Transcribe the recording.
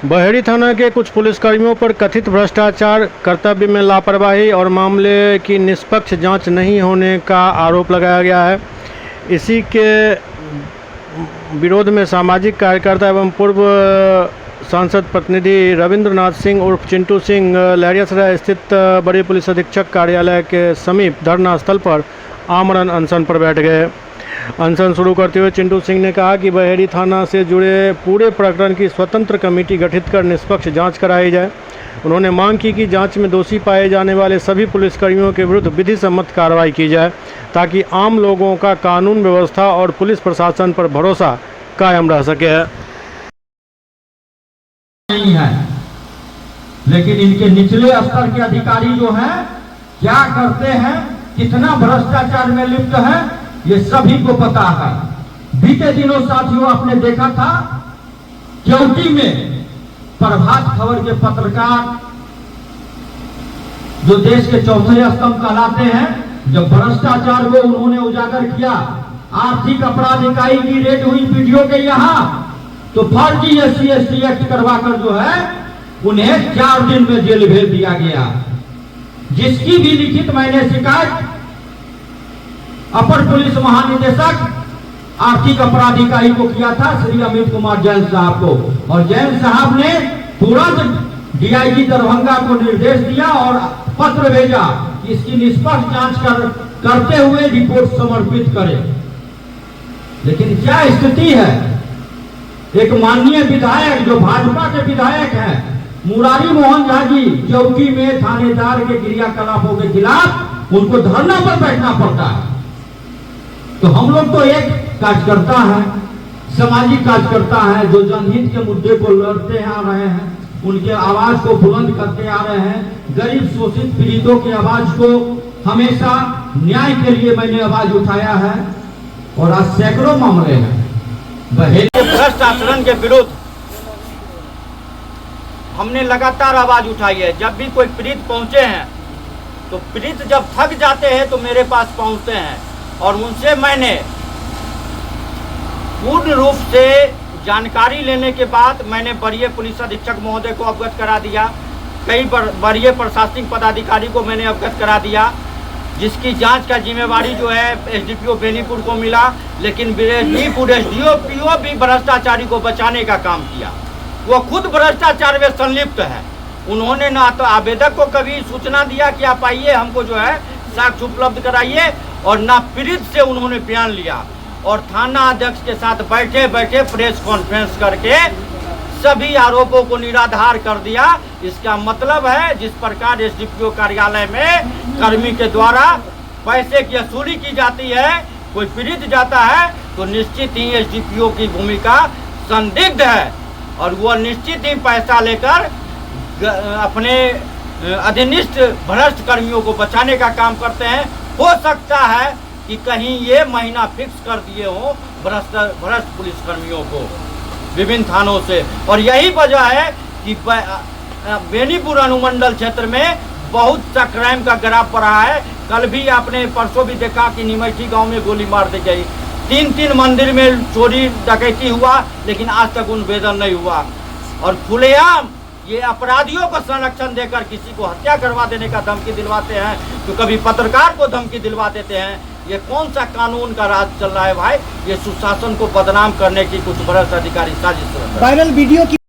बहेड़ी थाना के कुछ पुलिसकर्मियों पर कथित भ्रष्टाचार, कर्तव्य में लापरवाही और मामले की निष्पक्ष जांच नहीं होने का आरोप लगाया गया है। इसी के विरोध में सामाजिक कार्यकर्ता एवं पूर्व सांसद प्रतिनिधि रविंद्रनाथ सिंह उर्फ चिंटू सिंह लहरियासराय स्थित बड़े पुलिस अधीक्षक कार्यालय के समीप धरना स्थल पर आमरण अनशन पर बैठ गए। अनशन शुरू करते हुए चिंटू सिंह ने कहा कि बहेड़ी थाना से जुड़े पूरे प्रकरण की स्वतंत्र कमेटी गठित कर निष्पक्ष जांच कराई जाए। उन्होंने मांग की कि जांच में दोषी पाए जाने वाले सभी पुलिसकर्मियों के विरुद्ध विधि सम्मत कार्रवाई की जाए ताकि आम लोगों का कानून व्यवस्था और पुलिस प्रशासन पर भरोसा कायम रह सके। नहीं है, लेकिन इनके निचले स्तर के अधिकारी जो हैं क्या करते हैं, कितना भ्रष्टाचार में लिप्त है, ये सभी को पता है। बीते दिनों साथियों आपने देखा था केवटी में प्रभात खबर के पत्रकार जो देश के चौथे स्तंभ कहलाते हैं, जब भ्रष्टाचार को उन्होंने उजागर किया, आर्थिक अपराध इकाई की रेड हुई पीडीओ के यहाँ, तो फर्जी SC/ST एक्ट करवाकर जो है उन्हें 4 दिन में जेल भेज दिया गया। जिसकी भी लिखित मैंने शिकायत अपर पुलिस महानिदेशक आर्थिक अपराध इकाई को किया था, श्री अमित कुमार जैन साहब को, और जैन साहब ने तुरंत DIG दरभंगा को निर्देश दिया और पत्र भेजा कि इसकी निष्पक्ष जांच करते हुए रिपोर्ट समर्पित करें। लेकिन क्या स्थिति है, एक माननीय विधायक जो भाजपा के विधायक हैं मुरारी मोहन झा जी चौकी में थानेदार के क्रियाकलापों के खिलाफ उनको धरना पर बैठना पड़ता है। तो हम लोग तो एक कार्यकर्ता है, सामाजिक कार्यकर्ता है जो जनहित के मुद्दे को लड़ते आ रहे हैं, उनके आवाज को बुलंद करते आ रहे हैं। गरीब शोषित पीड़ितों की आवाज को हमेशा न्याय के लिए मैंने आवाज उठाया है और आज सैकड़ों मामले हैं भ्रष्ट आचरण के विरुद्ध हमने लगातार आवाज उठाई है। जब भी कोई पीड़ित पहुंचे हैं तो पीड़ित जब थक जाते हैं तो मेरे पास पहुंचते हैं और उनसे मैंने पूर्ण रूप से जानकारी लेने के बाद मैंने वरीय पुलिस अधीक्षक महोदय को अवगत करा दिया, कई वरीय प्रशासनिक पदाधिकारी को मैंने अवगत करा दिया, जिसकी जांच का जिम्मेवारी जो है SDPO बेनीपुर को मिला। लेकिन बेनीपुर SDPO भी भ्रष्टाचारी को बचाने का काम किया, वो खुद भ्रष्टाचार में संलिप्त है। उन्होंने ना तो आवेदक को कभी सूचना दिया कि आप आइए हमको जो है साक्ष्य उपलब्ध कराइए, और ना पीड़ित से उन्होंने बयान लिया, और थाना अध्यक्ष के साथ बैठे बैठे प्रेस कॉन्फ्रेंस करके सभी आरोपों को निराधार कर दिया। इसका मतलब है जिस प्रकार SDPO कार्यालय में कर्मी के द्वारा पैसे की वसूली की जाती है, कोई पीड़ित जाता है तो निश्चित ही SDPO की भूमिका संदिग्ध है और वह निश्चित ही पैसा लेकर अपने अधिनिष्ठ भ्रष्ट कर्मियों को बचाने का काम करते हैं। हो सकता है कि कहीं ये महीना फिक्स कर दिए हों भ्रष्ट पुलिस कर्मियों को विभिन्न थानों से, और यही वजह है कि बेनीपुर अनुमंडल क्षेत्र में बहुत सा क्राइम का ग्राफ बढ़ा है। कल भी आपने परसों भी देखा कि निमैठी गांव में गोली मार दी गई, 3 मंदिर में चोरी डकैती हुआ, लेकिन आज तक उन्भेदन नहीं हुआ। और खुलेआम ये अपराधियों को संरक्षण देकर किसी को हत्या करवा देने का धमकी दिलवाते हैं, तो कभी पत्रकार को धमकी दिलवा देते हैं। ये कौन सा कानून का राज चल रहा है भाई? ये सुशासन को बदनाम करने की कुछ भ्रष्ट अधिकारी साजिश। वायरल वीडियो की